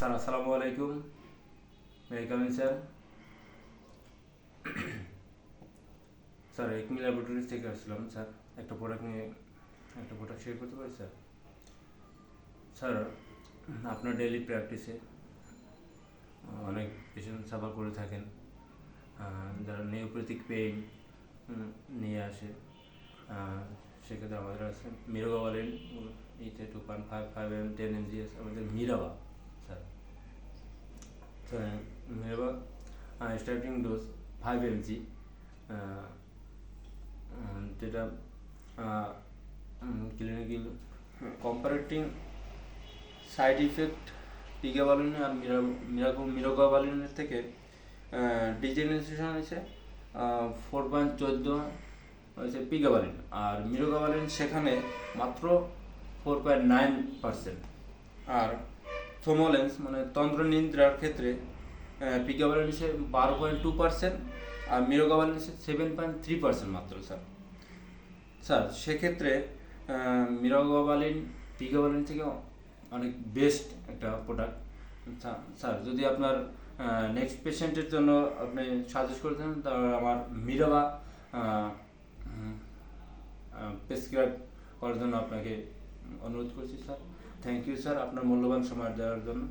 Sir আসসালামু আলাইকুম। Coming sir. Sir Acme laboratories থেকে আসছিলাম স্যার, একটা প্রোডাক্ট শেয়ার করতে পারি স্যার? স্যার, আপনার ডেইলি প্র্যাকটিসে অনেক পেশেন্ট সাফার করে থাকেন, যারা নিউপ্যাথিক পেইন নিয়ে আসে। সেক্ষেত্রে আমাদের আছে মিরোগাভালিন ইতে 2.55 10 mg, আমাদের মিরাবা স্যার। স্যার মিরাবা স্টার্টিং ডোজ 5 mg, যেটা clinical comparating side effect pregabalin আর মিরোগাভালিনের থেকে ডিজেনারেশন হয়েছে 4.14 হয়েছে পিগাভালিন, আর মিরোগাভালিন সেখানে মাত্র 4.9%। আর থোমোলেন্স মানে তন্ত্র নিদ্রার ক্ষেত্রে পিগাভালিন হচ্ছে 12.2%, আর মিরোগাভালিন হচ্ছে 7.3% মাত্র স্যার। স্যার সেক্ষেত্রে মিরোগাভালিন পিগাভালিন থেকে অনেক বেস্ট একটা প্রোডাক্ট স্যার। যদি আপনার নেক্সট পেশেন্টের জন্য আপনি সাজেস্ট করতেন, তাহলে আমার মিরাবা প্রেসক্রাইব করার জন্য আপনাকে অনুরোধ করছি স্যার। থ্যাংক ইউ স্যার, আপনার মূল্যবান সময় দেওয়ার জন্য।